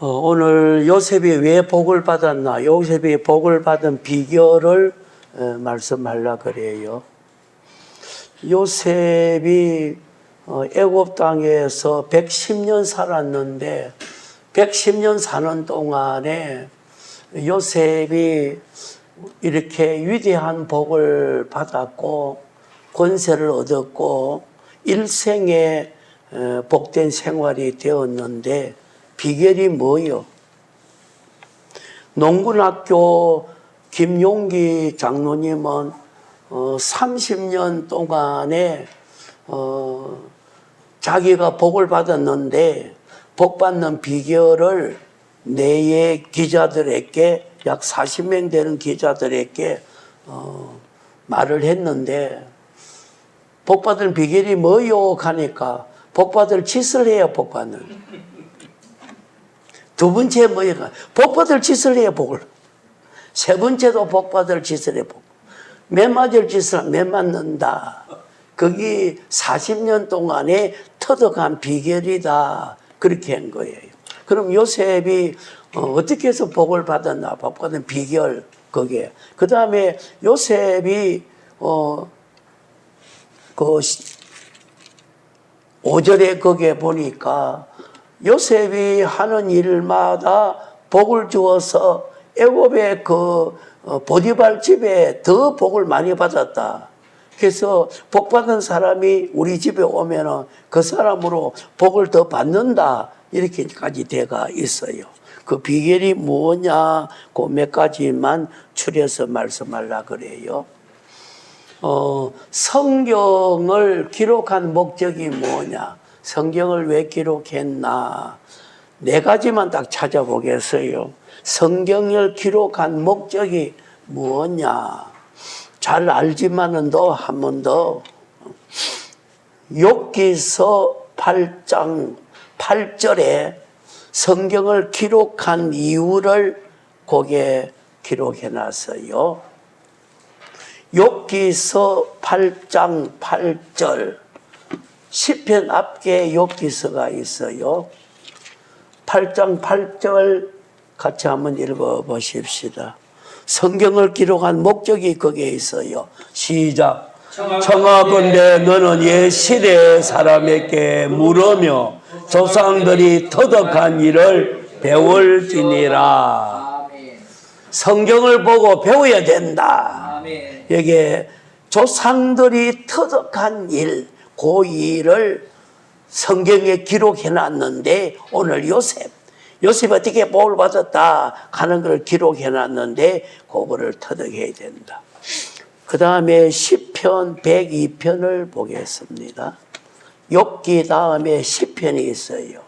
오늘 요셉이 왜 복을 받았나, 요셉이 복을 받은 비결을 말씀하려고 그래요. 요셉이 애굽 땅에서 110년 살았는데 110년 사는 동안에 요셉이 이렇게 위대한 복을 받았고 권세를 얻었고 일생에 복된 생활이 되었는데 비결이 뭐요? 농군학교 김용기 장로님은 30년 동안에 자기가 복을 받았는데 복 받는 비결을 내외 기자들에게 약 40명 되는 기자들에게 말을 했는데 복 받은 비결이 뭐요? 하니까 복 받을 짓을 해야 복 받는. 두 번째 뭐예요? 복 받을 짓을 해야 복을. 세 번째도 복 받을 짓을 해 복. 매 맞을 짓을 매 맞는다. 그게 40년 동안에 터득한 비결이다. 그렇게 한 거예요. 그럼 요셉이 어떻게 해서 복을 받았나? 복 받은 비결 그게. 그 다음에 요셉이 그 5절에 거기에 보니까 요셉이 하는 일마다 복을 주어서 애굽의 그 보디발 집에 더 복을 많이 받았다. 그래서 복 받은 사람이 우리 집에 오면은 그 사람으로 복을 더 받는다. 이렇게까지 돼가 있어요. 그 비결이 뭐냐? 그 몇 가지만 추려서 말씀하려고 그래요. 성경을 기록한 목적이 뭐냐? 성경을 왜 기록했나? 네 가지만 딱 찾아보겠어요. 성경을 기록한 목적이 뭐냐? 잘 알지만은 또 한 번 더. 욥기서 8장 8절에 성경을 기록한 이유를 거기에 기록해 놨어요. 욥기서 8장 8절. 시편 앞에 욥기서가 있어요. 8장 8절 같이 한번 읽어 보십시다. 성경을 기록한 목적이 거기에 있어요. 시작. 청하건대 너는 옛 시대 사람에게 물으며 조상들이 터득한 일을 배울지니라. 성경을 보고 배워야 된다. 여기에 조상들이 터득한 일, 그 일을 성경에 기록해 놨는데 오늘 요셉이 어떻게 복을 받았다 하는 걸 기록해 놨는데 그거를 터득해야 된다. 그 다음에 시편 102편을 보겠습니다. 욥기 다음에 시편이 있어요.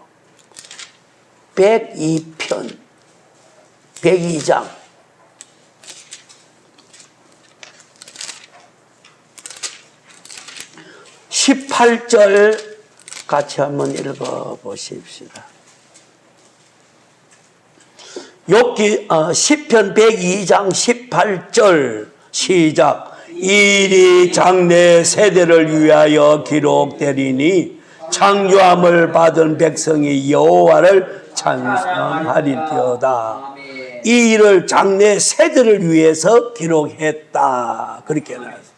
102편 102장 18절 같이 한번 읽어 보십시다. 욥기 시편 102장 18절 시작. 이 일이 장래 세대를 위하여 기록되리니 창조함을 받은 백성이 여호와를 찬송하리로다. 이 일을 장래 세대를 위해서 기록했다. 그렇게 나왔어요.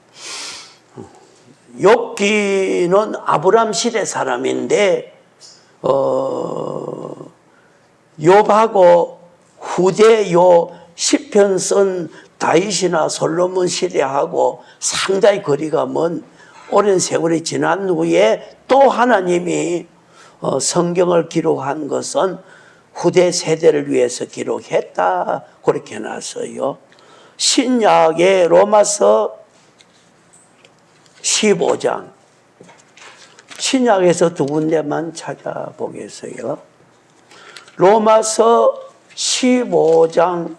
욥기는 아브람 시대 사람인데 욥하고 후대 시편 쓴 다윗이나 솔로몬 시대하고 상당히 거리가 먼 오랜 세월이 지난 후에 또 하나님이 성경을 기록한 것은 후대 세대를 위해서 기록했다. 그렇게 해놨어요. 신약의 로마서 15장 신약에서 두 군데만 찾아보겠어요. 로마서 15장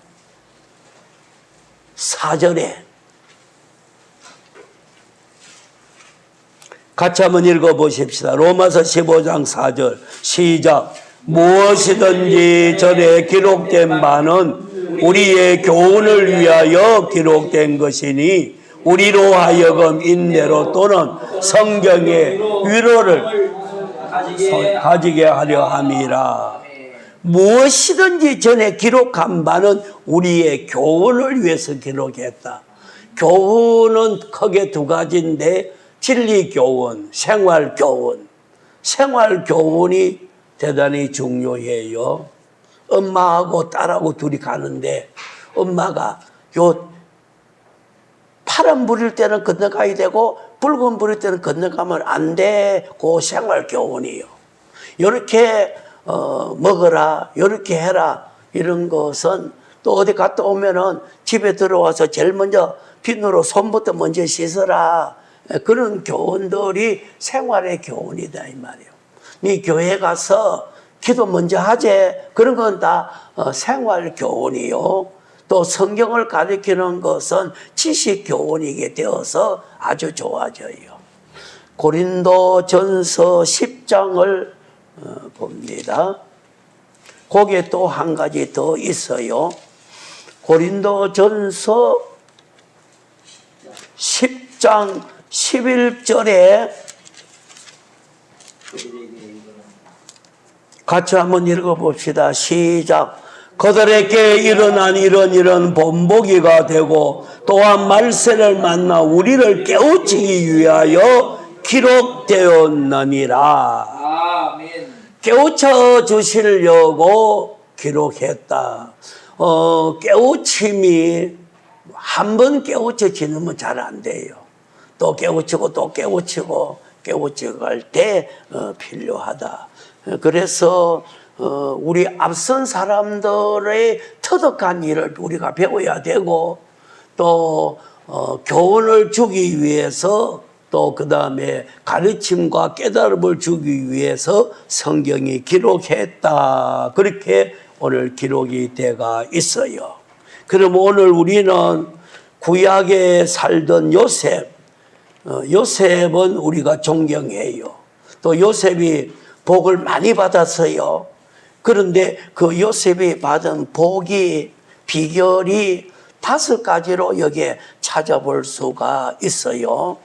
4절에 같이 한번 읽어보십시다. 로마서 15장 4절 시작. 무엇이든지 전에 기록된 바는 우리의 교훈을 위하여 기록된 것이니 우리로 하여금 인내로 또는 성경의 위로를 가지게 하려 함이라. 무엇이든지 전에 기록한 바는 우리의 교훈을 위해서 기록했다. 교훈은 크게 두 가지인데 진리 교훈, 생활 교훈. 생활 교훈이 대단히 중요해요. 엄마하고 딸하고 둘이 가는데 엄마가 요 파란 불일 때는 건너가야 되고 붉은 불일 때는 건너가면 안 돼. 그 생활 교훈이요. 이렇게 먹어라, 이렇게 해라, 이런 것은 또 어디 갔다 오면은 집에 들어와서 제일 먼저 비누로 손부터 먼저 씻어라. 그런 교훈들이 생활의 교훈이다 이 말이에요. 네 교회 가서 기도 먼저 하재. 그런 건 다 생활 교훈이요. 또 성경을 가르치는 것은 지식 교훈이게 되어서 아주 좋아져요. 고린도전서 10장을 봅니다. 거기에 또 한 가지 더 있어요. 고린도전서 10장 11절에 같이 한번 읽어봅시다. 시작. 그들에게 일어난 이런 본보기가 되고 또한 말세를 만나 우리를 깨우치기 위하여 기록되었느니라. 아멘. 깨우쳐 주시려고 기록했다. 깨우침이 한 번 깨우쳐지면 잘 안 돼요. 또 깨우치고 또 깨우치고 깨우쳐갈 때 필요하다. 그래서 우리 앞선 사람들의 터득한 일을 우리가 배워야 되고 또 교훈을 주기 위해서 또 그 다음에 가르침과 깨달음을 주기 위해서 성경이 기록했다. 그렇게 오늘 기록이 되어 있어요. 그럼 오늘 우리는 구약에 살던 요셉, 요셉은 우리가 존경해요. 또 요셉이 복을 많이 받았어요. 그런데 그 요셉이 받은 복이 비결이 5가지로 여기에 찾아볼 수가 있어요.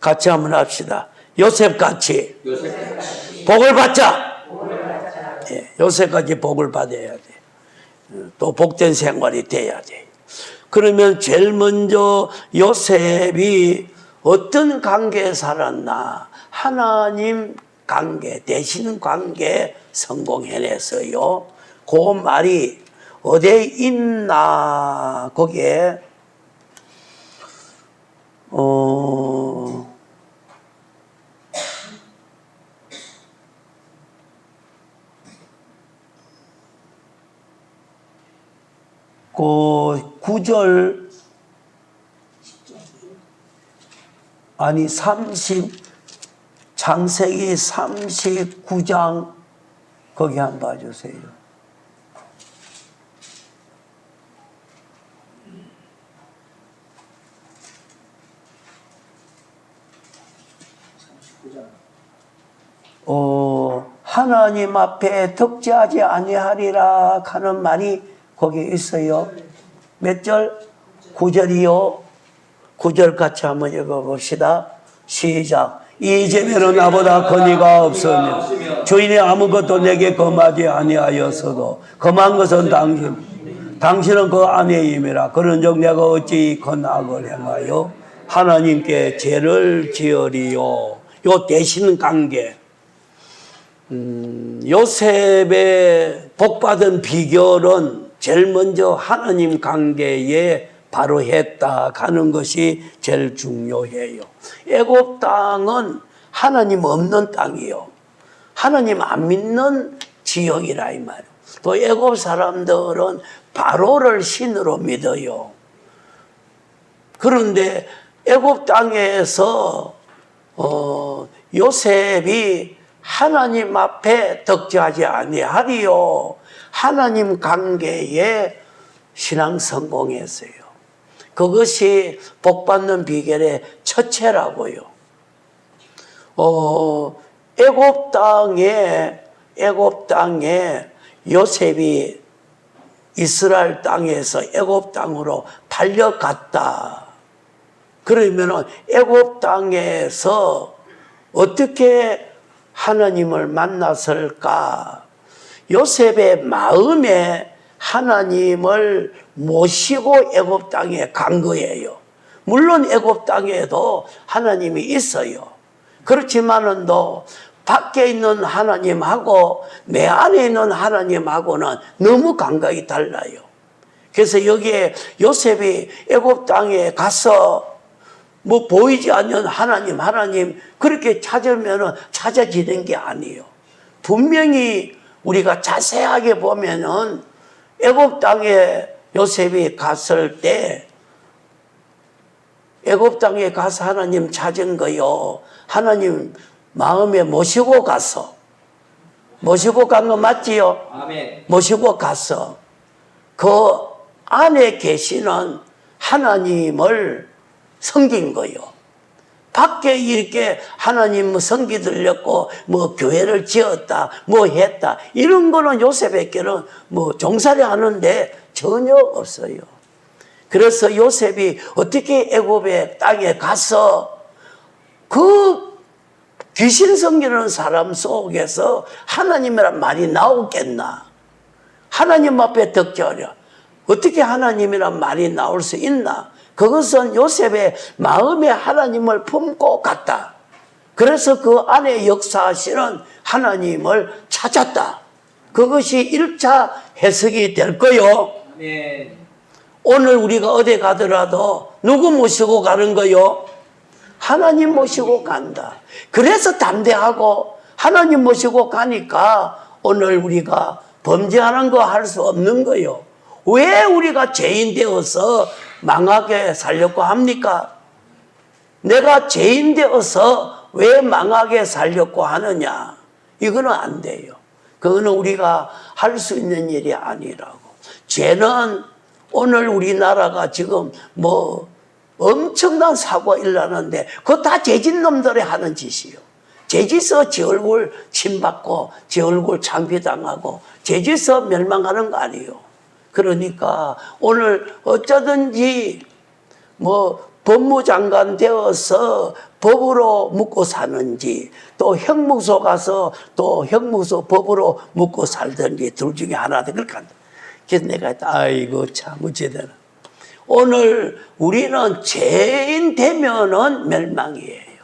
같이 한번 합시다. 요셉같이 복을 받자. 예, 요셉같이 복을 받아야 돼. 또 복된 생활이 돼야 돼. 그러면 제일 먼저 요셉이 어떤 관계에 살았나? 하나님 관계, 되시는 관계에 성공해냈어요. 그 말이 어디에 있나? 거기에 그 9절 아니 창세기 39장 거기 한번 봐주세요. 하나님 앞에 덕지하지 아니하리라 하는 말이 거기에 있어요. 몇 절? 9절이요. 9절 같이 한번 읽어봅시다. 시작. 이제는 나보다 권위가 없으며 주인이 아무것도 내게 금하지 아니하였어도 금한 것은 당신은 그 아내임이라. 그런즉 내가 어찌 건악을 행하여 하나님께 죄를 지으리요. 요 대신 관계. 요셉의 복받은 비결은 제일 먼저 하나님 관계에 바로 했다 하는 것이 제일 중요해요. 애굽 땅은 하나님 없는 땅이요. 하나님 안 믿는 지역이라 이 말이에요. 또 애굽 사람들은 바로를 신으로 믿어요. 그런데 애굽 땅에서 요셉이 하나님 앞에 덕지하지 아니하리요. 하나님 관계에 신앙 성공했어요. 그것이 복받는 비결의 첫째라고요. 애굽 땅에 요셉이 이스라엘 땅에서 애굽 땅으로 팔려갔다. 그러면은 애굽 땅에서 어떻게 하나님을 만났을까? 요셉의 마음에 하나님을 모시고 애굽 땅에 간 거예요. 물론 애굽 땅에도 하나님이 있어요. 그렇지만은 또 밖에 있는 하나님하고 내 안에 있는 하나님하고는 너무 감각이 달라요. 그래서 여기에 요셉이 애굽 땅에 가서 뭐 보이지 않는 하나님 그렇게 찾으면은 찾아지는 게 아니에요. 분명히 우리가 자세하게 보면은 애굽 땅에 요셉이 갔을 때 애굽 땅에 가서 하나님 찾은 거요. 하나님 마음에 모시고 가서 모시고 간 거 맞지요? 아멘. 모시고 가서 그 안에 계시는 하나님을 섬긴 거요. 밖에 이렇게 하나님 성기 들렸고 뭐 교회를 지었다 뭐 했다 이런 거는 요셉에게는 뭐 종살이 하는데 전혀 없어요. 그래서 요셉이 어떻게 애굽의 땅에 가서 그 귀신 섬기는 사람 속에서 하나님이란 말이 나오겠나? 하나님 앞에 덕지하려 어떻게 하나님이란 말이 나올 수 있나? 그것은 요셉의 마음에 하나님을 품고 갔다. 그래서 그 안에 역사하시는 하나님을 찾았다. 그것이 1차 해석이 될 거요. 아멘. 오늘 우리가 어디 가더라도 누구 모시고 가는 거요? 하나님 모시고 간다. 그래서 담대하고 하나님 모시고 가니까 오늘 우리가 범죄하는 거 할 수 없는 거요. 왜 우리가 죄인 되어서 망하게 살려고 합니까? 내가 죄인 되어서 왜 망하게 살려고 하느냐? 이거는 안 돼요. 그거는 우리가 할 수 있는 일이 아니라고. 죄는 오늘 우리나라가 지금 뭐 엄청난 사고가 일어나는데 그거 다 죄진 놈들이 하는 짓이요. 죄짓어 지 얼굴 침받고 지 얼굴 창피당하고 죄짓어 멸망하는 거 아니에요. 그러니까 오늘 어쩌든지 뭐 법무장관 되어서 법으로 묵고 사는지 또 형무소 가서 또 형무소 법으로 묵고 살든지 둘 중에 하나다 그렇게 한다. 그래서 내가 했다. 아이고 참 어찌되나. 오늘 우리는 죄인 되면은 멸망이에요.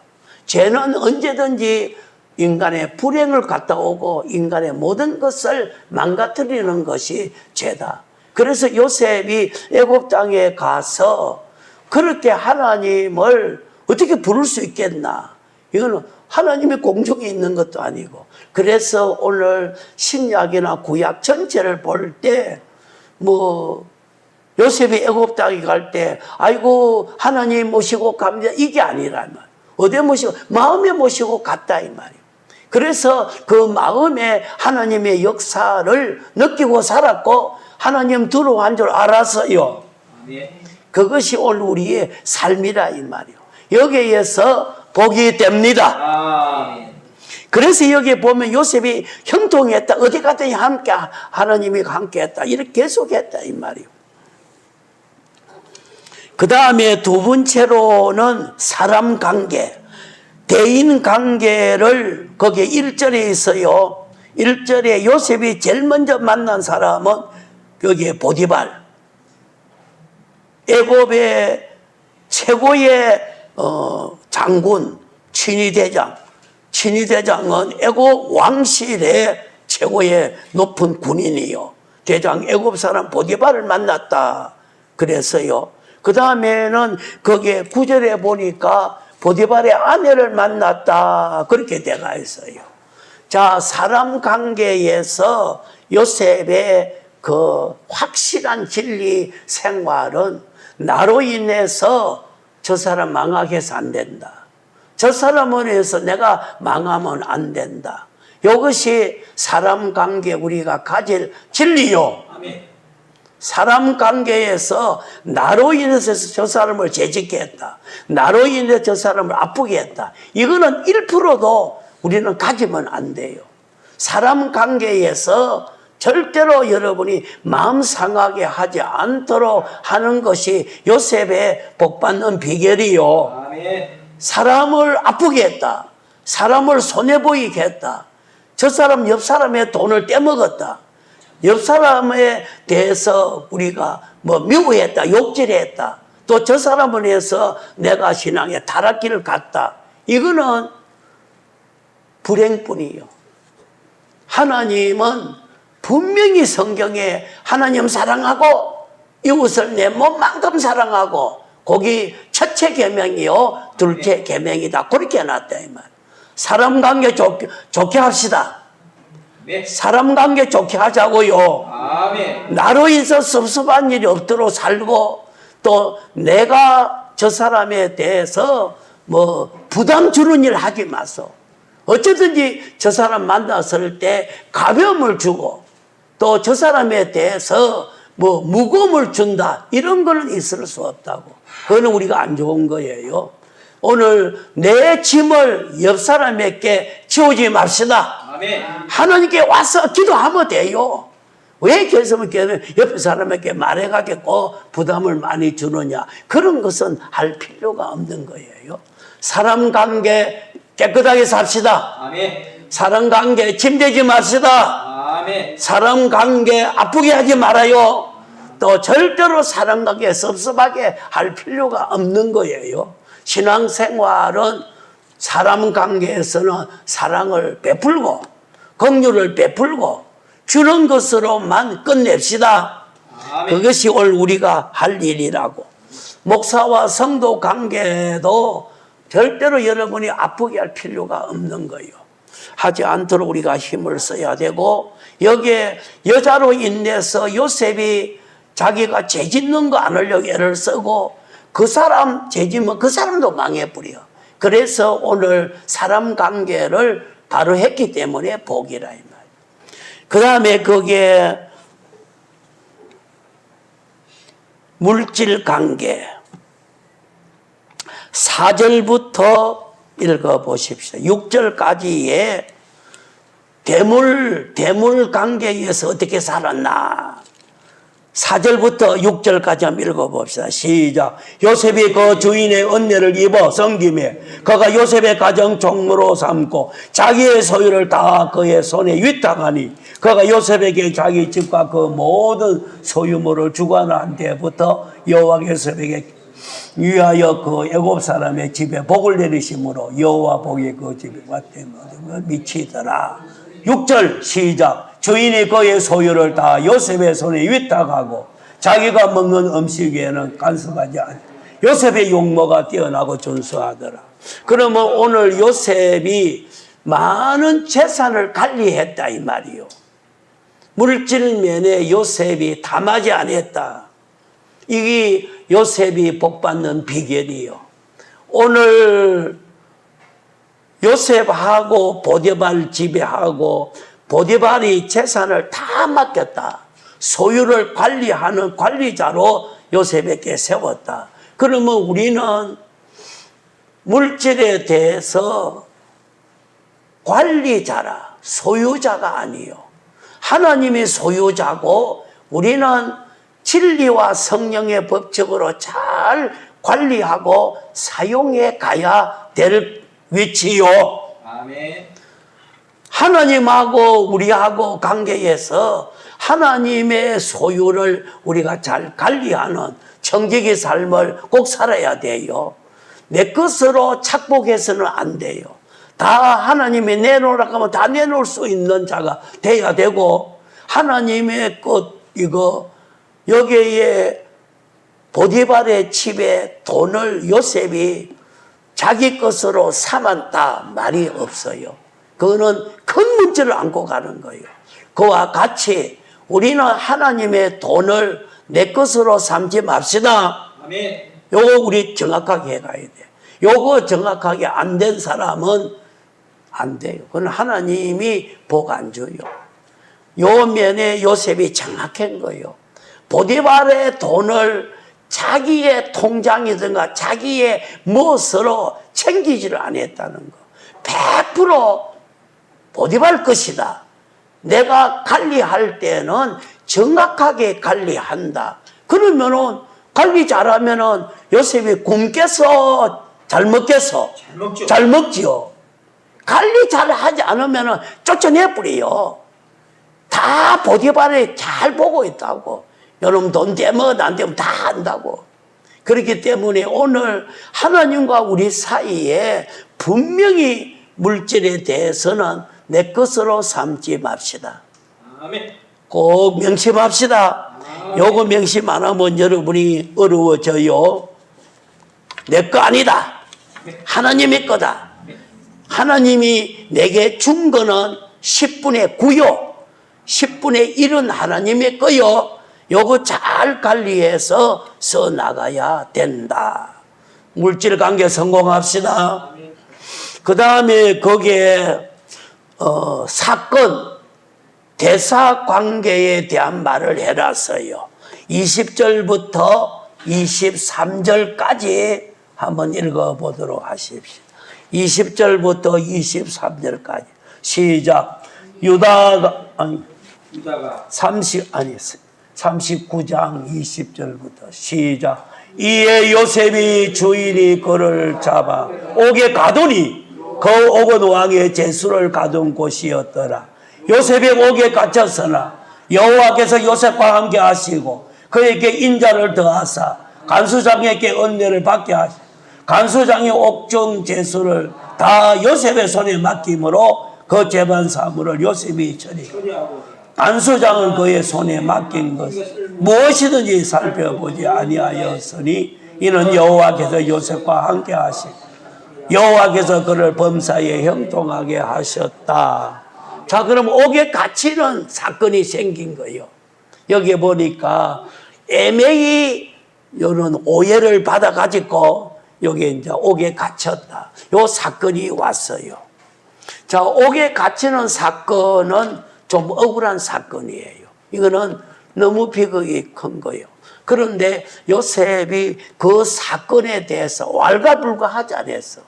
죄는 언제든지 인간의 불행을 갖다 오고 인간의 모든 것을 망가뜨리는 것이 죄다. 그래서 요셉이 애굽 땅에 가서 그렇게 하나님을 어떻게 부를 수 있겠나? 이거는 하나님이 공중에 있는 것도 아니고. 그래서 오늘 신약이나 구약 전체를 볼 때 뭐 요셉이 애굽 땅에 갈 때 아이고 하나님 모시고 갑니다 이게 아니란 말. 어디에 모시고 마음에 모시고 갔다 이 말이에요. 그래서 그 마음에 하나님의 역사를 느끼고 살았고 하나님 들어온 줄 알았어요. 그것이 오늘 우리의 삶이라 이 말이에요. 여기에서 복이 됩니다. 그래서 여기 보면 요셉이 형통했다. 어디 갔더니 함께 하나님이 함께했다. 이렇게 계속했다 이 말이에요. 그 다음에 두 번째로는 사람 관계, 대인 관계를 거기에 1절에 있어요. 1절에 요셉이 제일 먼저 만난 사람은 여기에 보디발, 애굽의 최고의 장군, 친위대장은 애굽 왕실의 최고의 높은 군인이요. 대장 애굽 사람 보디발을 만났다. 그래서요. 그 다음에는 거기에 9절에 보니까 보디발의 아내를 만났다. 그렇게 되어 있어요. 자, 사람 관계에서 요셉의 그 확실한 진리 생활은 나로 인해서 저 사람 망하게 해서 안 된다. 저 사람을 위해서 내가 망하면 안 된다. 이것이 사람 관계 우리가 가질 진리요. 아멘. 사람 관계에서 나로 인해서 저 사람을 죄짓게 했다. 나로 인해서 저 사람을 아프게 했다. 이거는 1%도 우리는 가지면 안 돼요. 사람 관계에서 절대로 여러분이 마음 상하게 하지 않도록 하는 것이 요셉의 복받는 비결이요. 아멘. 사람을 아프게 했다. 사람을 손해보이게 했다. 저 사람 옆 사람의 돈을 떼먹었다. 옆 사람에 대해서 우리가 뭐 미워했다, 욕질했다. 또 저 사람을 해서 내가 신앙의 타락길을 갔다. 이거는 불행뿐이요. 하나님은 분명히 성경에 하나님 사랑하고 이웃을 내 몸만큼 사랑하고 거기 첫째 계명이요, 둘째 계명이다. 그렇게 해놨다 이 말. 사람 관계 좋게 합시다. 사람 관계 좋게 하자고요. 아멘. 나로 인해서 섭섭한 일이 없도록 살고 또 내가 저 사람에 대해서 뭐 부담 주는 일 하지 마소. 어쩌든지 저 사람 만났을 때 가벼움을 주고 또 저 사람에 대해서 뭐 무거움을 준다. 이런 거는 있을 수 없다고. 그거는 우리가 안 좋은 거예요. 오늘 내 짐을 옆 사람에게 지우지 맙시다. 아멘. 하나님께 와서 기도하면 돼요. 왜 계속 옆에 사람에게 말해가겠고 부담을 많이 주느냐. 그런 것은 할 필요가 없는 거예요. 사람 관계 깨끗하게 삽시다. 아멘. 사람 관계 침대지 맙시다. 아멘. 사람 관계 아프게 하지 말아요. 또 절대로 사람 관계 섭섭하게 할 필요가 없는 거예요. 신앙생활은 사람 관계에서는 사랑을 베풀고 긍휼을 베풀고 주는 것으로만 끝냅시다. 아멘. 그것이 오늘 우리가 할 일이라고. 목사와 성도 관계도 절대로 여러분이 아프게 할 필요가 없는 거예요. 하지 않도록 우리가 힘을 써야 되고 여기에 여자로 인해서 요셉이 자기가 죄 짓는 거 안 하려고 애를 쓰고 그 사람 죄 짓면 그 사람도 망해버려. 그래서 오늘 사람 관계를 바로 했기 때문에 복이라 이 말. 그 다음에 거기에 물질 관계 4절부터 읽어보십시오. 6절까지의 대물 관계에서 어떻게 살았나. 4절부터 6절까지 한번 읽어봅시다. 시작. 요셉이 그 주인의 은혜를 입어 섬김에 그가 요셉의 가정 종무로 삼고 자기의 소유를 다 그의 손에 위탁하니 그가 요셉에게 자기 집과 그 모든 소유물을 주관한 때부터 여호와 요셉에게 위하여 그 애굽 사람의 집에 복을 내리심으로 여호와 복이 그 집에 왔대 미치더라. 6절 시작. 주인이 그의 소유를 다 요셉의 손에 위탁하고 자기가 먹는 음식에는 간섭하지 않아. 요셉의 용모가 뛰어나고 준수하더라. 그러면 오늘 요셉이 많은 재산을 관리했다 이 말이요. 물질면에 요셉이 탐하지 않았다. 이게 요셉이 복받는 비결이요. 오늘 요셉하고 보디발 지배하고 보디발이 재산을 다 맡겼다. 소유를 관리하는 관리자로 요셉에게 세웠다. 그러면 우리는 물질에 대해서 관리자라, 소유자가 아니요. 하나님이 소유자고 우리는 진리와 성령의 법칙으로 잘 관리하고 사용해 가야 될 위치요. 아멘. 하나님하고 우리하고 관계에서 하나님의 소유를 우리가 잘 관리하는 청지기 삶을 꼭 살아야 돼요. 내 것으로 착복해서는 안 돼요. 다 하나님이 내놓으라고 하면 다 내놓을 수 있는 자가 돼야 되고 하나님의 것 이거 여기에 보디발의 집에 돈을 요셉이 자기 것으로 삼았다 말이 없어요. 그거는 큰 문제를 안고 가는 거예요. 그와 같이 우리는 하나님의 돈을 내 것으로 삼지 맙시다. 아멘. 요거 우리 정확하게 해가야 돼. 요거 정확하게 안 된 사람은 안 돼요. 그건 하나님이 복 안 줘요. 요 면에 요셉이 정확한 거예요. 보디발의 돈을 자기의 통장이든가 자기의 무엇으로 챙기지를 않았다는 거. 100% 보디발 것이다. 내가 관리할 때는 정확하게 관리한다. 그러면은 관리 잘하면은 요셉이 굶겠어? 잘 먹겠어? 잘 먹죠. 잘 먹지요. 관리 잘 하지 않으면 쫓아내버려요. 다 보디발에 잘 보고 있다고. 여러분 돈 되면 안 되면 다 한다고. 그렇기 때문에 오늘 하나님과 우리 사이에 분명히 물질에 대해서는 내 것으로 삼지 맙시다. 아멘. 꼭 명심합시다. 요거 명심 안 하면 여러분이 어려워져요. 내 거 아니다. 하나님의 거다. 하나님이 내게 준 거는 10분의 9요. 10분의 1은 하나님의 거요. 요거 잘 관리해서 써 나가야 된다. 물질 관계 성공합시다. 그 다음에 거기에 사건, 대사 관계에 대한 말을 해놨어요. 20절부터 23절까지 한번 읽어보도록 하십시오. 20절부터 23절까지 시작. 유다가 39장 20절부터 시작. 이에 요셉이 주인이 그를 잡아 옥에 가두니 그 옥은 왕의 제수를 가둔 곳이었더라. 요셉이 옥에 갇혔으나 여호와께서 요셉과 함께 하시고 그에게 인자를 더하사 간수장에게 은혜를 받게 하시고 간수장의 옥중 제수를 다 요셉의 손에 맡김으로 그 재반 사물을 요셉이 처리하고 간수장은 그의 손에 맡긴 것을 무엇이든지 살펴보지 아니하였으니 이는 여호와께서 요셉과 함께 하시고 여호와께서 그를 범사에 형통하게 하셨다. 자, 그럼 옥에 갇히는 사건이 생긴 거예요. 여기 보니까 애매히 이런 오해를 받아가지고 여기 이제 옥에 갇혔다. 요 사건이 왔어요. 자, 옥에 갇히는 사건은 좀 억울한 사건이에요. 이거는 너무 비극이 큰 거예요. 그런데 요셉이 그 사건에 대해서 왈가불가하지 않았어.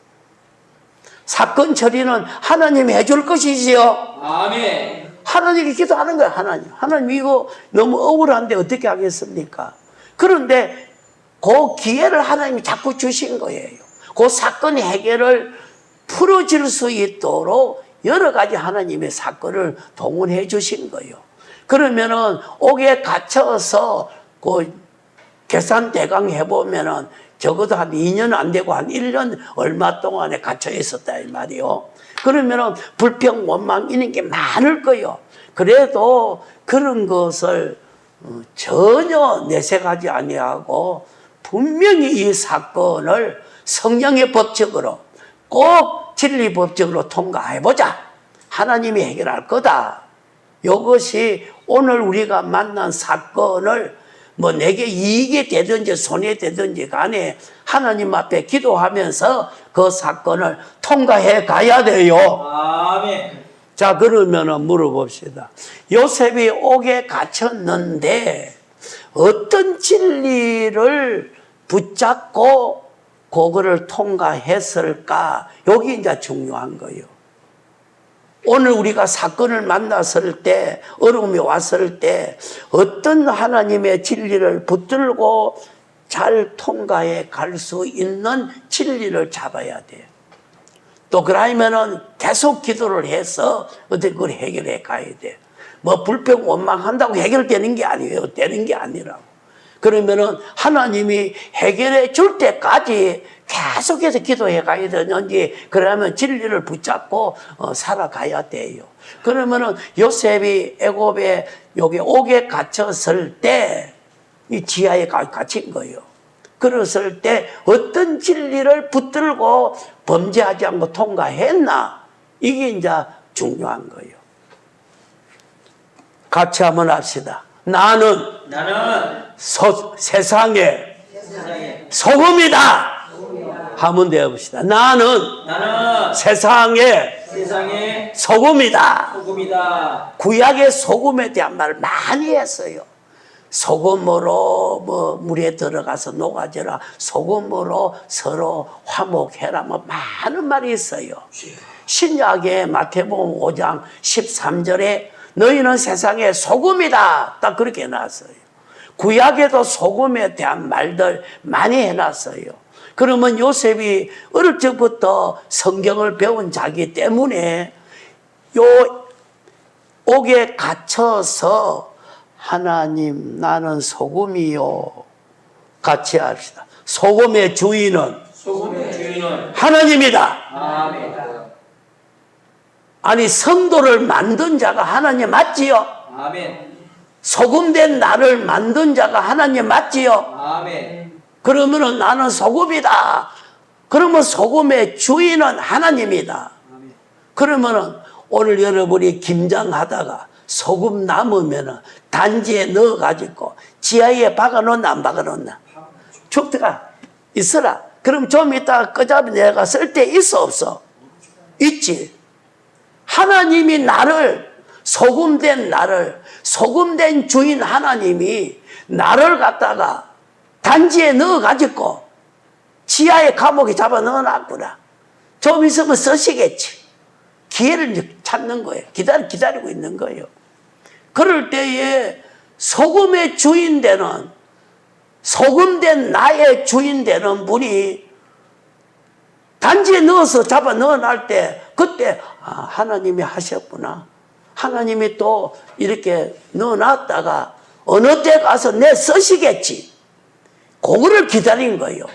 사건 처리는 하나님이 해줄 것이지요. 아멘. 하나님이 기도하는 거야, 하나님. 하나님 이거 너무 억울한데 어떻게 하겠습니까? 그런데 그 기회를 하나님이 자꾸 주신 거예요. 그 사건 해결을 풀어질 수 있도록 여러 가지 하나님의 사건을 동원해 주신 거예요. 그러면은 옥에 갇혀서 그 계산 대강 해보면은 적어도 한 2년 안 되고 한 1년 얼마 동안에 갇혀 있었다 이 말이요. 그러면은 불평 원망 이런 게 많을 거예요. 그래도 그런 것을 전혀 내색하지 아니하고 분명히 이 사건을 성령의 법칙으로 꼭 진리 법칙으로 통과해보자. 하나님이 해결할 거다. 이것이 오늘 우리가 만난 사건을 뭐 내게 이익이 되든지 손해 되든지 간에 하나님 앞에 기도하면서 그 사건을 통과해 가야 돼요. 아멘. 자, 그러면은 물어봅시다. 요셉이 옥에 갇혔는데 어떤 진리를 붙잡고 그거를 통과했을까? 여기 이제 중요한 거예요. 오늘 우리가 사건을 만났을 때, 어려움이 왔을 때 어떤 하나님의 진리를 붙들고 잘 통과해 갈 수 있는 진리를 잡아야 돼요. 또 그러면은 계속 기도를 해서 어떻게 그걸 해결해 가야 돼요. 뭐 불평 원망한다고 해결되는 게 아니에요. 되는 게 아니라고. 그러면은 하나님이 해결해 줄 때까지 계속해서 기도해 가야 되는지, 그러면 진리를 붙잡고 살아가야 돼요. 그러면은 요셉이 애굽에 여기 옥에 갇혔을 때 이 지하에 갇힌 거예요. 그랬을 때 어떤 진리를 붙들고 범죄하지 않고 통과했나? 이게 이제 중요한 거예요. 같이 한번 합시다. 나는 세상의 소금이다. 한번 되어봅시다. 나는 세상의 소금이다. 구약의 소금에 대한 말을 많이 했어요. 소금으로 뭐 물에 들어가서 녹아져라. 소금으로 서로 화목해라. 뭐 많은 말이 있어요. 신약의 마태복음 5장 13절에 너희는 세상의 소금이다. 딱 그렇게 해놨어요. 구약에도 소금에 대한 말들 많이 해놨어요. 그러면 요셉이 어릴 적부터 성경을 배운 자기 때문에 요 옥에 갇혀서 하나님 나는 소금이요. 같이 합시다. 소금의 주인은 소금의 주인은 하나님이다. 아멘. 아니 성도를 만든 자가 하나님 맞지요? 아멘. 소금된 나를 만든 자가 하나님 맞지요? 아멘. 그러면은 나는 소금이다. 그러면 소금의 주인은 하나님이다. 그러면은 오늘 여러분이 김장하다가 소금 남으면은 단지에 넣어가지고 지하에 박아놓나 안 박아놓나? 죽다가 있어라. 그럼 좀 이따가 끄잡이 내가 쓸 때 있어 없어? 있지. 하나님이 나를 소금된 나를 소금된 주인 하나님이 나를 갖다가 단지에 넣어가지고 지하에 감옥에 잡아 넣어놨구나. 좀 있으면 쓰시겠지. 기회를 이제 찾는 거예요. 기다리고 있는 거예요. 그럴 때에 소금의 주인 되는 소금된 나의 주인 되는 분이 단지에 넣어서 잡아 넣어놨을 때 그때 하나님이 하셨구나. 하나님이 또 이렇게 넣어놨다가 어느 때 가서 내 쓰시겠지. 그거를 기다린 거예요.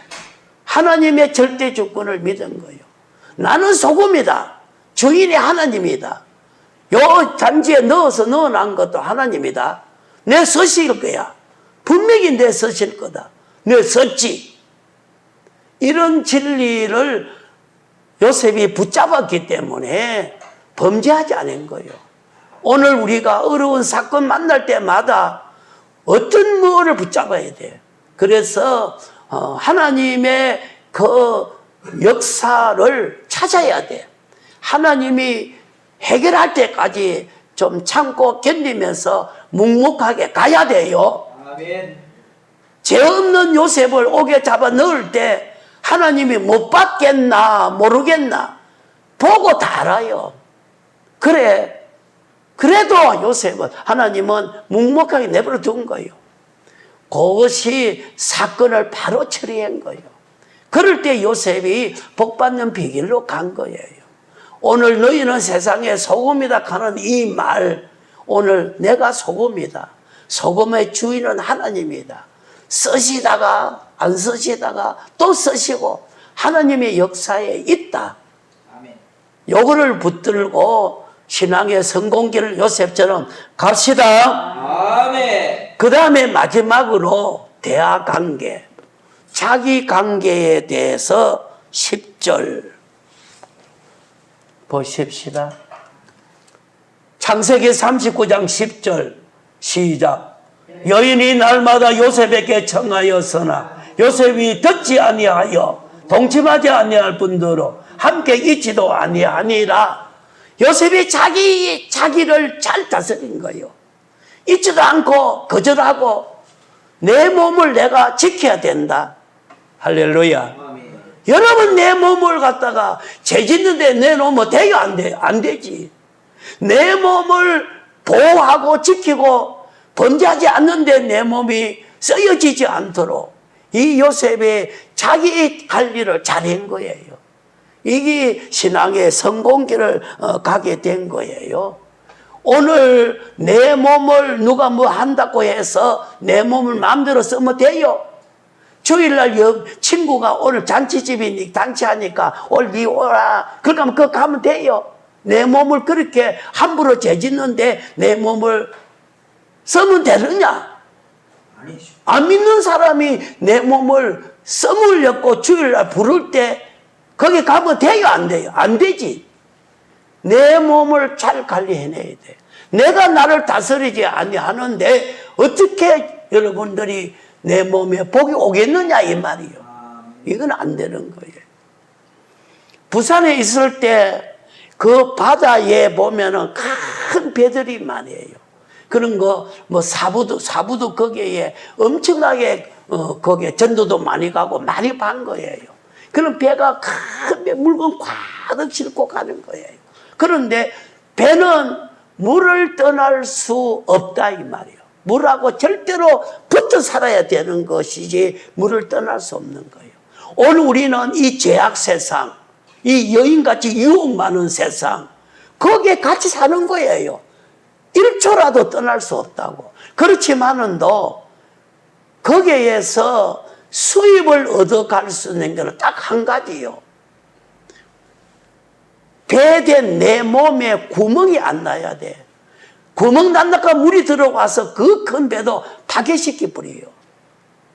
하나님의 절대 주권을 믿은 거예요. 나는 소금이다. 주인이 하나님이다. 요 단지에 넣어놓은 것도 하나님이다. 내 쓰실 거야. 분명히 내 쓰실 거다. 내 썼지. 이런 진리를 요셉이 붙잡았기 때문에 범죄하지 않은 거예요. 오늘 우리가 어려운 사건 만날 때마다 어떤 뭐를 붙잡아야 돼. 그래서 하나님의 그 역사를 찾아야 돼. 하나님이 해결할 때까지 좀 참고 견디면서 묵묵하게 가야 돼요. 아멘. 죄 없는 요셉을 옥에 잡아 넣을 때 하나님이 못 받겠나 모르겠나 보고 다 알아요. 그래도 요셉은 하나님은 묵묵하게 내버려 둔 거예요. 그것이 사건을 바로 처리한 거예요. 그럴 때 요셉이 복받는 비길로 간 거예요. 오늘 너희는 세상에 소금이다 하는 이 말, 오늘 내가 소금이다. 소금의 주인은 하나님이다. 쓰시다가 안 쓰시다가 또 쓰시고 하나님의 역사에 있다. 아멘. 요거를 붙들고 신앙의 성공길을 요셉처럼 갑시다. 아멘. 그 다음에 마지막으로 대화관계, 자기관계에 대해서 10절 보십시다. 창세기 39장 10절 시작. 여인이 날마다 요셉에게 청하였으나 요셉이 듣지 아니하여 동침하지 아니할 뿐더러 함께 있지도 아니하니라. 요셉이 자기를 잘 다스린 거예요. 있지도 않고 거절하고 내 몸을 내가 지켜야 된다. 할렐루야. 아멘. 여러분 내 몸을 갖다가 죄 짓는데 내놓으면 돼요? 안 돼요? 안 되지. 내 몸을 보호하고 지키고 범죄하지 않는데 내 몸이 쓰여지지 않도록 이 요셉이 자기 관리를 잘한 거예요. 이게 신앙의 성공길을 가게 된 거예요. 오늘 내 몸을 누가 뭐 한다고 해서 내 몸을 마음대로 쓰면 돼요. 주일날 친구가 오늘 잔치집이니까 잔치하니까 오늘 니 오라. 그러면 그거 가면 돼요. 내 몸을 그렇게 함부로 죄짓는데 내 몸을 쓰면 되느냐? 아니죠. 안 믿는 사람이 내 몸을 써물렸고 주일날 부를 때 거기 가면 돼요? 안 돼요? 안 되지. 내 몸을 잘 관리해내야 돼. 내가 나를 다스리지 아니하는데 어떻게 여러분들이 내 몸에 복이 오겠느냐 이 말이요. 이건 안 되는 거예요. 부산에 있을 때 그 바다에 보면은 큰 배들이 많아요. 그런 거 뭐 사부도 거기에 엄청나게 거기에 전도도 많이 가고 많이 반 거예요. 그런 배가 큰 배 물건 가득 싣고 가는 거예요. 그런데 배는 물을 떠날 수 없다 이 말이에요. 물하고 절대로 붙어 살아야 되는 것이지 물을 떠날 수 없는 거예요. 오늘 우리는 이 죄악 세상, 이 여인같이 유혹 많은 세상, 거기에 같이 사는 거예요. 1초라도 떠날 수 없다고. 그렇지만은도 거기에서 수입을 얻어갈 수 있는 것은 딱 한 가지요. 배된 내 몸에 구멍이 안 나야 돼. 구멍 난다가 물이 들어와서 그 큰 배도 파괴시켜 버려요.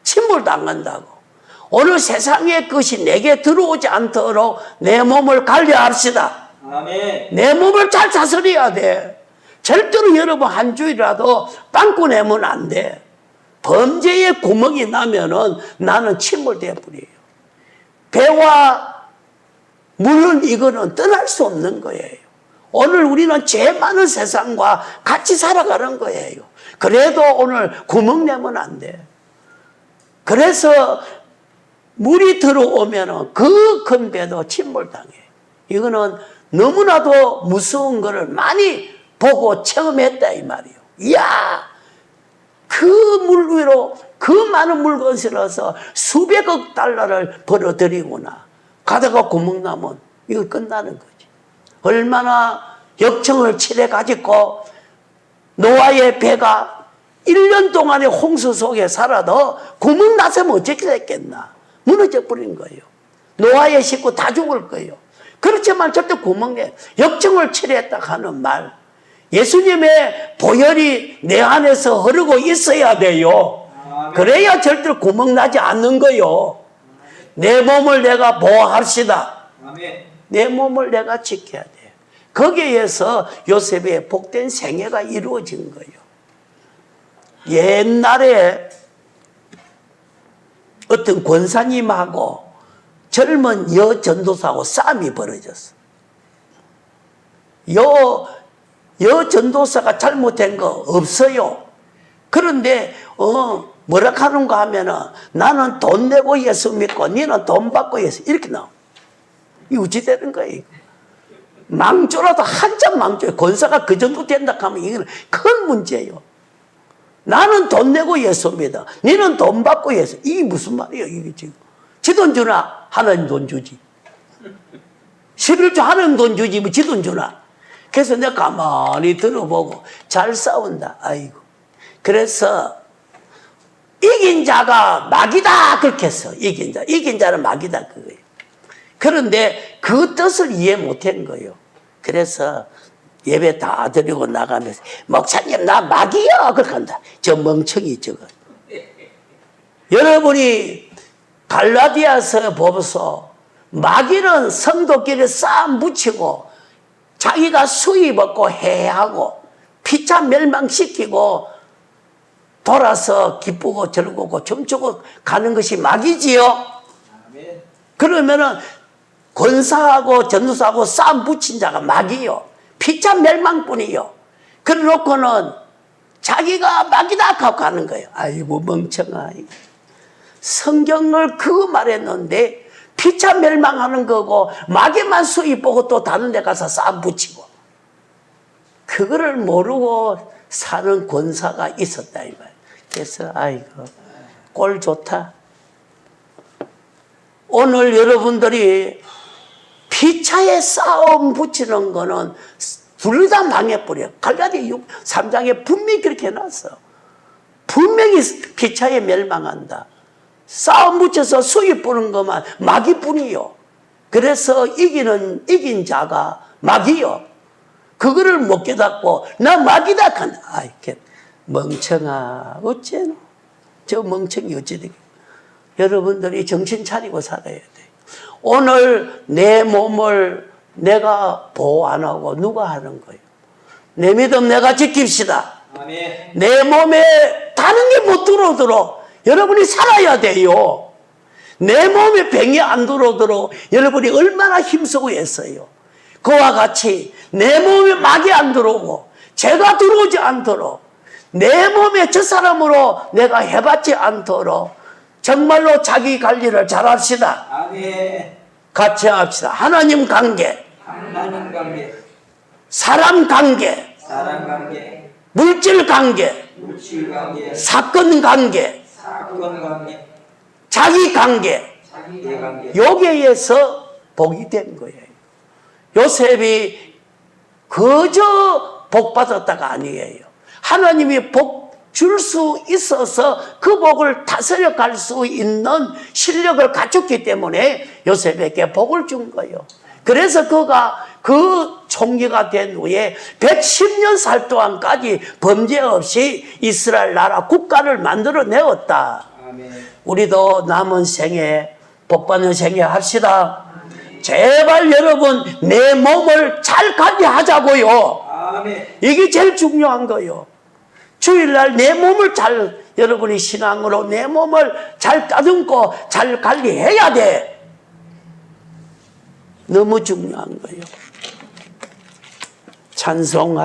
침몰당한다고. 오늘 세상의 것이 내게 들어오지 않도록 내 몸을 관리합시다. 아멘. 내 몸을 잘 다스려야 돼. 절대로 여러분 한 주일이라도 빵꾸 내면 안 돼. 범죄의 구멍이 나면은 나는 침몰돼 버려요. 배와 물은 이거는 떠날 수 없는 거예요. 오늘 우리는 죄 많은 세상과 같이 살아가는 거예요. 그래도 오늘 구멍 내면 안 돼. 그래서 물이 들어오면은 그 큰 배도 침몰당해. 이거는 너무나도 무서운 거를 많이 보고 체험했다 이 말이에요. 이야, 그 물 위로 그 많은 물건 실어서 수백억 달러를 벌어들이구나. 가다가 구멍 나면 이거 끝나는 거지. 얼마나 역청을 칠해 가지고 노아의 배가 1년 동안의 홍수 속에 살아도 구멍 났으면 어떻게 됐겠나. 무너져 버린 거예요. 노아의 식구 다 죽을 거예요. 그렇지만 절대 구멍 내 역청을 칠했다 하는 말, 예수님의 보혈이 내 안에서 흐르고 있어야 돼요. 그래야 절대로 구멍 나지 않는 거요. 내 몸을 내가 보호합시다. 내 몸을 내가 지켜야 돼. 거기에서 요셉의 복된 생애가 이루어진 거예요. 옛날에 어떤 권사님하고 젊은 여 전도사하고 싸움이 벌어졌어. 여 전도사가 잘못된 거 없어요. 그런데 뭐라 하는가 하면은 나는 돈 내고 예수 믿고 너는 돈 받고 예수 이렇게 나와. 이 어찌 되는 거예요? 망조라도 한참 망조예요. 권사가 그 정도 된다 하면 이건 큰 문제예요. 나는 돈 내고 예수 믿어. 너는 돈 받고 예수. 이게 무슨 말이에요? 이게 지금. 지 돈 주나? 하나님 돈 주지. 11조 하나님 돈 주지 뭐 지 돈 주나? 그래서 내가 가만히 들어보고 잘 싸운다. 아이고. 그래서 이긴 자가 막이다 그렇게 했어. 이긴 자는 막이다 그거예요. 그런데 그 뜻을 이해 못한 거예요. 그래서 예배 다 드리고 나가면서 목사님 나 막이요 그렇게 한다. 저 멍청이 저거. 여러분이 갈라디아서 보면서 마귀는 성도끼리 싸움 붙이고 자기가 수입 얻고 해하고 피차 멸망시키고 돌아서 기쁘고 즐거고 춤추고 가는 것이 마귀지요. 그러면은 권사하고 전도사하고 싸움 붙인 자가 마귀요. 피차 멸망뿐이요. 그래 놓고는 자기가 마귀다 하고 가는 거예요. 아이고 멍청아. 성경을 그 말했는데 피차 멸망하는 거고 마귀만 수입 보고 또 다른 데 가서 싸움 붙이고 그거를 모르고 사는 권사가 있었다 이 말. 그래서 아이고 꼴 좋다. 오늘 여러분들이 피차에 싸움 붙이는 거는 둘 다 망해버려. 갈라디아 3장에 분명히 그렇게 해놨어. 분명히 피차에 멸망한다. 싸움 붙여서 수입 보는 것만 마귀뿐이요. 그래서 이긴 자가 마귀요. 그거를 못 깨닫고 나 마귀다 한다. 아이 멍청아 어째노? 저 멍청이 어째 되겠? 여러분들이 정신 차리고 살아야 돼. 오늘 내 몸을 내가 보호 안 하고 누가 하는 거예요? 내 믿음 내가 지킵시다. 아멘. 내 몸에 다른 게 못 들어오도록 여러분이 살아야 돼요. 내 몸에 병이 안 들어오도록 여러분이 얼마나 힘쓰고 했어요. 그와 같이 내 몸에 막이 안 들어오고 죄가 들어오지 않도록 내 몸에 저 사람으로 내가 해받지 않도록 정말로 자기 관리를 잘 합시다. 아멘. 같이 합시다. 하나님 관계, 하나님 관계, 사람 관계, 사람 관계, 물질 관계, 물질 관계, 사건 관계, 사건 관계, 자기 관계, 이해관계. 여기에 의해서 복이 된 거예요. 요셉이 그저 복 받았다가 아니에요. 하나님이 복 줄 수 있어서 그 복을 다스려 갈 수 있는 실력을 갖췄기 때문에 요셉에게 복을 준 거예요. 그래서 그가 그 총리가 된 후에 110년 살 동안까지 범죄 없이 이스라엘 나라 국가를 만들어내었다. 아멘. 우리도 남은 생에 복받는 생에 합시다. 제발 여러분 내 몸을 잘 관리하자고요. 아멘. 이게 제일 중요한 거예요. 주일날 내 몸을 잘, 여러분이 신앙으로 내 몸을 잘 따듬고 잘 관리해야 돼. 너무 중요한 거예요. 찬송